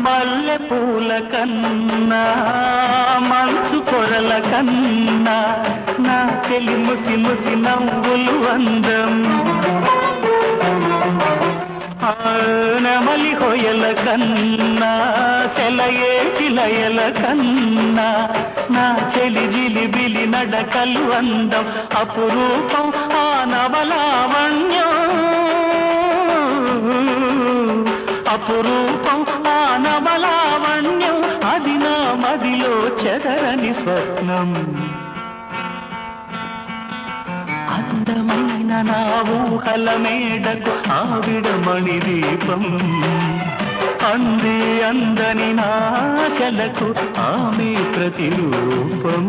మల్లె పూల కన్నా మంచు పొరల కన్నా నా చెలి ముసి ముసి నవ్వులు అందం నెమలి హొయల కన్నా సెలయేటి లయల కన్నా నా చెలి జిలిబిలి నడకలు అందం అపురూపం ఆ నవలావణ్యం అపురూపం ఆ నవలావణ్యం అది నా మదిలో చెదరని స్వప్నం అందమైన నా ఊహల మేడకు ఆవిడమణి దీపం అంది అందని నాశలకు ఆమె ప్రతిరూపం